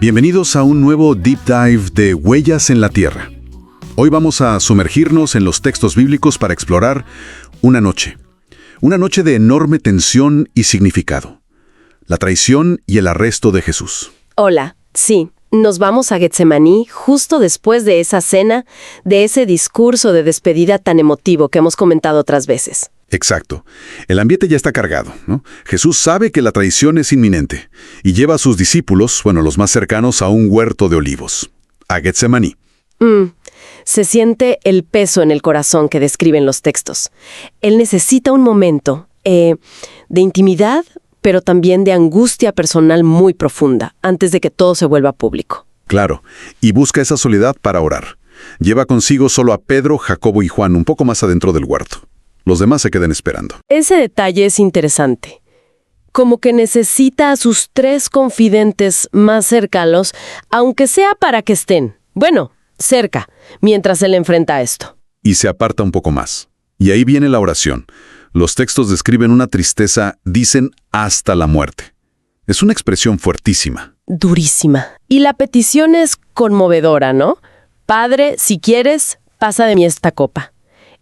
Bienvenidos a un nuevo Deep Dive de Huellas en la Tierra. Hoy vamos a sumergirnos en los textos bíblicos para explorar una noche de enorme tensión y significado. La traición y el arresto de Jesús. Hola, sí, nos vamos a Getsemaní justo después de esa cena, de ese discurso de despedida tan emotivo que hemos comentado otras veces. Exacto. El ambiente ya está cargado, ¿no? Jesús sabe que la traición es inminente y lleva a sus discípulos, los más cercanos, a un huerto de olivos, a Getsemaní. Se siente el peso en el corazón que describen los textos. Él necesita un momento de intimidad, pero también de angustia personal muy profunda, antes de que todo se vuelva público. Claro, y busca esa soledad para orar. Lleva consigo solo a Pedro, Jacobo y Juan, un poco más adentro del huerto. Los demás se quedan esperando. Ese detalle es interesante. Como que necesita a sus 3 confidentes más cercanos, aunque sea para que estén, cerca, mientras él enfrenta esto. Y se aparta un poco más. Y ahí viene la oración. Los textos describen una tristeza, dicen, hasta la muerte. Es una expresión fuertísima. Durísima. Y la petición es conmovedora, ¿no? Padre, si quieres, pasa de mí esta copa.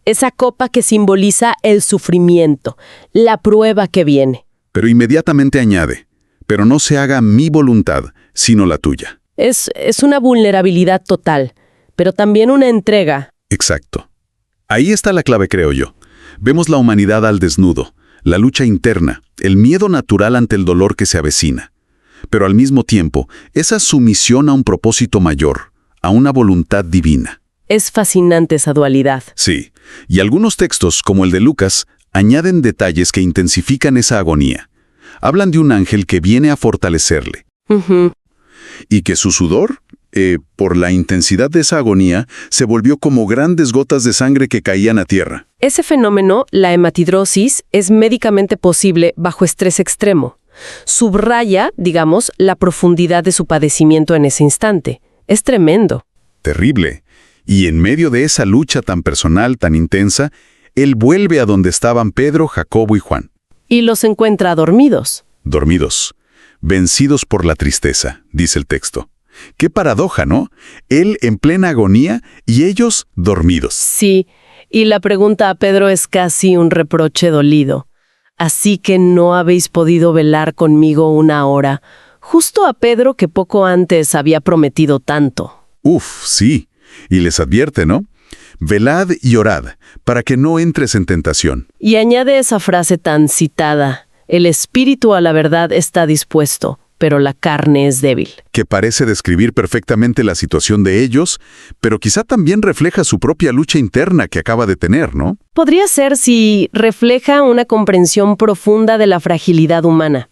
Esa copa que simboliza el sufrimiento, la prueba que viene. Pero inmediatamente añade, pero no se haga mi voluntad, sino la tuya. Es una vulnerabilidad total, pero también una entrega. Exacto. Ahí está la clave, creo yo. Vemos la humanidad al desnudo, la lucha interna, el miedo natural ante el dolor que se avecina. Pero al mismo tiempo, esa sumisión a un propósito mayor, a una voluntad divina. Es fascinante esa dualidad. Sí, y algunos textos, como el de Lucas, añaden detalles que intensifican esa agonía. Hablan de un ángel que viene a fortalecerle. Y que su sudor, por la intensidad de esa agonía, se volvió como grandes gotas de sangre que caían a tierra. Ese fenómeno, la hematidrosis, es médicamente posible bajo estrés extremo. Subraya, la profundidad de su padecimiento en ese instante. Es tremendo. Terrible. Y en medio de esa lucha tan personal, tan intensa, él vuelve a donde estaban Pedro, Jacobo y Juan. Y los encuentra dormidos. Dormidos. Vencidos por la tristeza, dice el texto. Qué paradoja, ¿no? Él en plena agonía y ellos dormidos. Sí, y la pregunta a Pedro es casi un reproche dolido. Así que no habéis podido velar conmigo una hora. Justo a Pedro que poco antes había prometido tanto. Sí. Y les advierte, ¿no? Velad y orad, para que no entres en tentación. Y añade esa frase tan citada, el espíritu a la verdad está dispuesto, pero la carne es débil. Que parece describir perfectamente la situación de ellos, pero quizá también refleja su propia lucha interna que acaba de tener, ¿no? Podría ser si refleja una comprensión profunda de la fragilidad humana.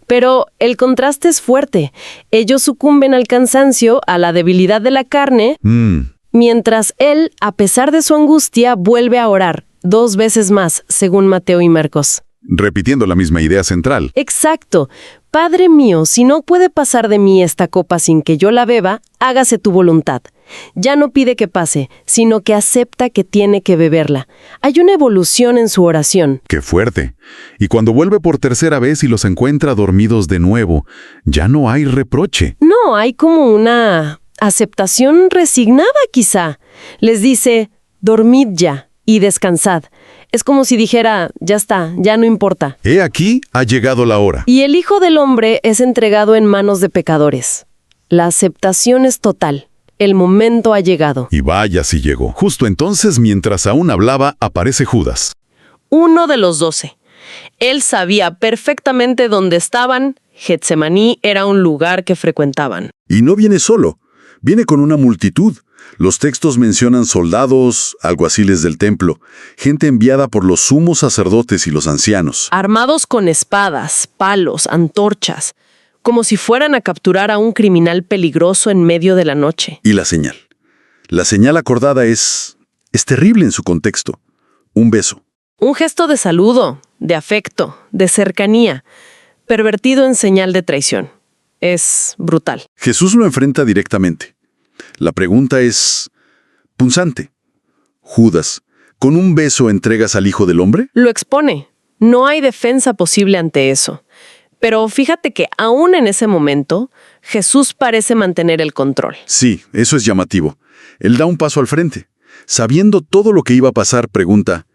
Pero el contraste es fuerte. Ellos sucumben al cansancio, a la debilidad de la carne, mientras él, a pesar de su angustia, vuelve a orar 2 veces más, según Mateo y Marcos. Repitiendo la misma idea central. Exacto. Padre mío, si no puede pasar de mí esta copa sin que yo la beba, hágase tu voluntad. Ya no pide que pase, sino que acepta que tiene que beberla. Hay una evolución en su oración. ¡Qué fuerte! Y cuando vuelve por tercera vez y los encuentra dormidos de nuevo, ya no hay reproche. No, hay como una aceptación resignada quizá. Les dice, dormid ya y descansad. Es como si dijera, ya está, ya no importa. He aquí, ha llegado la hora. Y el Hijo del Hombre es entregado en manos de pecadores. La aceptación es total. El momento ha llegado. Y vaya si llegó. Justo entonces, mientras aún hablaba, aparece Judas. Uno de los 12. Él sabía perfectamente dónde estaban. Getsemaní era un lugar que frecuentaban. Y no viene solo. Viene con una multitud. Los textos mencionan soldados, alguaciles del templo, gente enviada por los sumos sacerdotes y los ancianos. Armados con espadas, palos, antorchas, como si fueran a capturar a un criminal peligroso en medio de la noche. Y la señal. La señal acordada es terrible en su contexto. Un beso. Un gesto de saludo, de afecto, de cercanía, pervertido en señal de traición. Es brutal. Jesús lo enfrenta directamente. La pregunta es punzante. Judas, ¿con un beso entregas al Hijo del Hombre? Lo expone. No hay defensa posible ante eso. Pero fíjate que aún en ese momento, Jesús parece mantener el control. Sí, eso es llamativo. Él da un paso al frente. Sabiendo todo lo que iba a pasar, pregunta,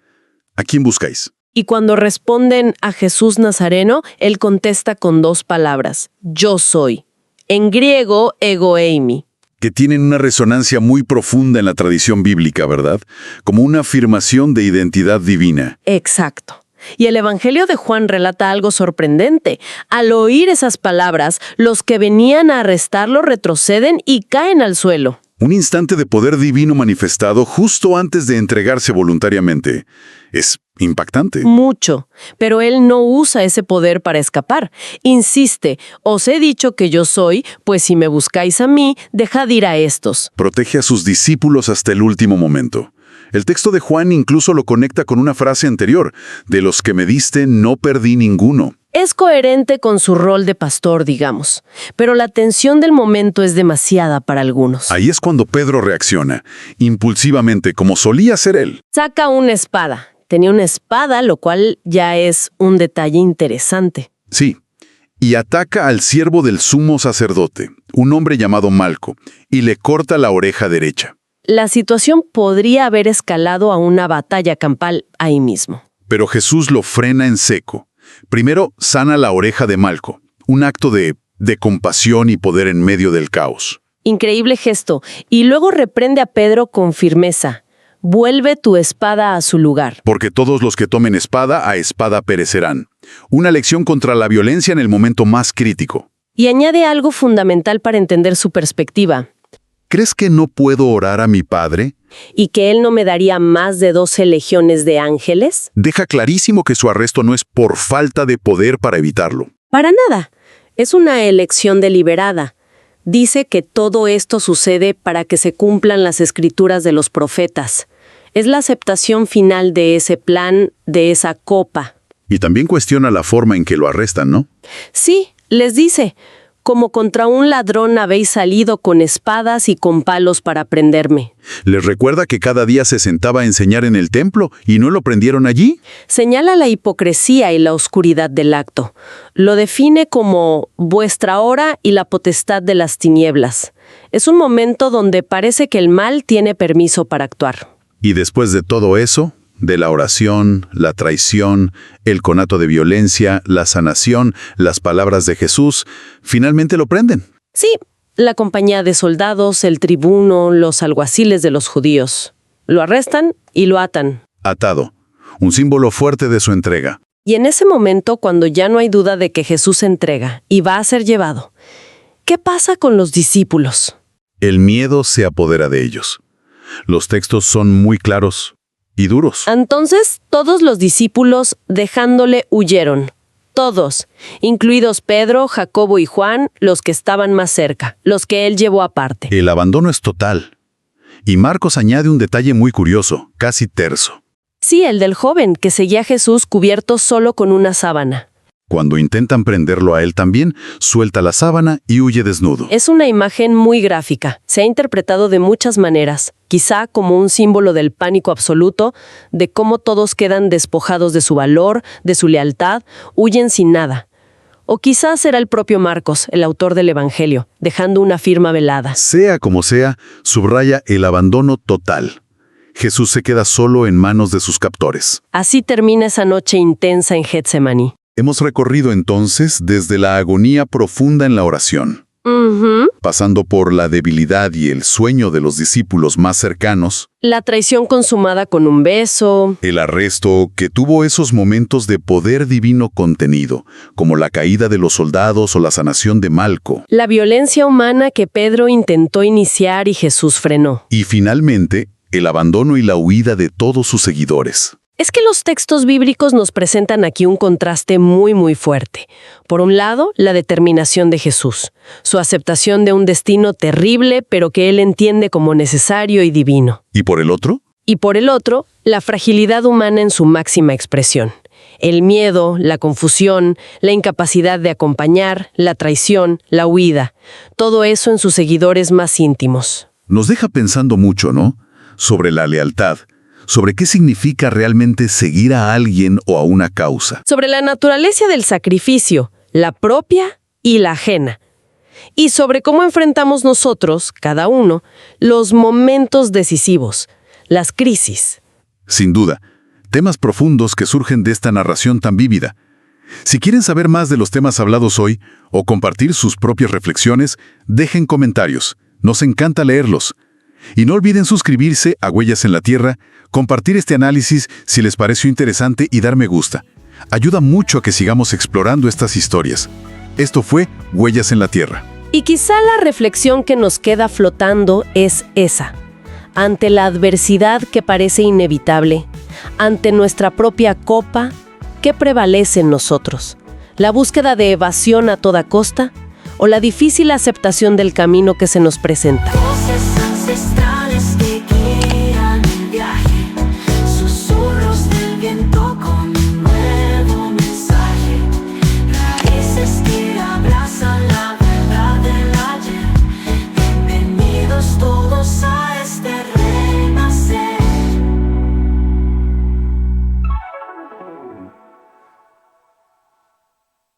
¿a quién buscáis? Y cuando responden a Jesús Nazareno, él contesta con 2 palabras, yo soy. En griego, ego eimi. Que tienen una resonancia muy profunda en la tradición bíblica, ¿verdad? Como una afirmación de identidad divina. Exacto. Y el Evangelio de Juan relata algo sorprendente. Al oír esas palabras, los que venían a arrestarlo retroceden y caen al suelo. Un instante de poder divino manifestado justo antes de entregarse voluntariamente. Es impactante. Mucho. Pero él no usa ese poder para escapar. Insiste, os he dicho que yo soy, pues si me buscáis a mí, dejad ir a estos. Protege a sus discípulos hasta el último momento. El texto de Juan incluso lo conecta con una frase anterior, de los que me diste no perdí ninguno. Es coherente con su rol de pastor, digamos, pero la tensión del momento es demasiada para algunos. Ahí es cuando Pedro reacciona, impulsivamente, como solía hacer él. Saca una espada. Tenía una espada, lo cual ya es un detalle interesante. Sí, y ataca al siervo del sumo sacerdote, un hombre llamado Malco, y le corta la oreja derecha. La situación podría haber escalado a una batalla campal ahí mismo. Pero Jesús lo frena en seco. Primero sana la oreja de Malco, un acto de compasión y poder en medio del caos. Increíble gesto. Y luego reprende a Pedro con firmeza. Vuelve tu espada a su lugar. Porque todos los que tomen espada, a espada perecerán. Una lección contra la violencia en el momento más crítico. Y añade algo fundamental para entender su perspectiva. ¿Crees que no puedo orar a mi Padre? ¿Y que él no me daría más de 12 legiones de ángeles? Deja clarísimo que su arresto no es por falta de poder para evitarlo. Para nada. Es una elección deliberada. Dice que todo esto sucede para que se cumplan las escrituras de los profetas. Es la aceptación final de ese plan, de esa copa. Y también cuestiona la forma en que lo arrestan, ¿no? Sí, les dice, como contra un ladrón habéis salido con espadas y con palos para prenderme. Les recuerda que cada día se sentaba a enseñar en el templo y no lo prendieron allí. Señala la hipocresía y la oscuridad del acto. Lo define como vuestra hora y la potestad de las tinieblas. Es un momento donde parece que el mal tiene permiso para actuar. Y después de todo eso, de la oración, la traición, el conato de violencia, la sanación, las palabras de Jesús, finalmente lo prenden. Sí, la compañía de soldados, el tribuno, los alguaciles de los judíos. Lo arrestan y lo atan. Atado, un símbolo fuerte de su entrega. Y en ese momento, cuando ya no hay duda de que Jesús se entrega y va a ser llevado, ¿qué pasa con los discípulos? El miedo se apodera de ellos. Los textos son muy claros y duros. Entonces, todos los discípulos, dejándole, huyeron. Todos, incluidos Pedro, Jacobo y Juan, los que estaban más cerca, los que él llevó aparte. El abandono es total. Y Marcos añade un detalle muy curioso, casi terso. Sí, el del joven que seguía a Jesús cubierto solo con una sábana. Cuando intentan prenderlo a él también, suelta la sábana y huye desnudo. Es una imagen muy gráfica. Se ha interpretado de muchas maneras, quizá como un símbolo del pánico absoluto, de cómo todos quedan despojados de su valor, de su lealtad, huyen sin nada. O quizás era el propio Marcos, el autor del Evangelio, dejando una firma velada. Sea como sea, subraya el abandono total. Jesús se queda solo en manos de sus captores. Así termina esa noche intensa en Getsemaní. Hemos recorrido entonces desde la agonía profunda en la oración, pasando por la debilidad y el sueño de los discípulos más cercanos, la traición consumada con un beso, el arresto que tuvo esos momentos de poder divino contenido, como la caída de los soldados o la sanación de Malco, la violencia humana que Pedro intentó iniciar y Jesús frenó. Y finalmente, el abandono y la huida de todos sus seguidores. Es que los textos bíblicos nos presentan aquí un contraste muy fuerte. Por un lado, la determinación de Jesús, su aceptación de un destino terrible, pero que él entiende como necesario y divino. ¿Y por el otro? Y por el otro, la fragilidad humana en su máxima expresión. El miedo, la confusión, la incapacidad de acompañar, la traición, la huida. Todo eso en sus seguidores más íntimos. Nos deja pensando mucho, ¿no? Sobre la lealtad. Sobre qué significa realmente seguir a alguien o a una causa. Sobre la naturaleza del sacrificio, la propia y la ajena. y sobre cómo enfrentamos nosotros, cada uno, los momentos decisivos, las crisis. Sin duda, temas profundos que surgen de esta narración tan vívida. Si quieren saber más de los temas hablados hoy o compartir sus propias reflexiones, dejen comentarios. Nos encanta leerlos. Y no olviden suscribirse a Huellas en la Tierra, compartir este análisis si les pareció interesante y dar me gusta. Ayuda mucho a que sigamos explorando estas historias. Esto fue Huellas en la Tierra. Y quizá la reflexión que nos queda flotando es esa. Ante la adversidad que parece inevitable, ante nuestra propia copa, ¿qué prevalece en nosotros? ¿La búsqueda de evasión a toda costa o la difícil aceptación del camino que se nos presenta?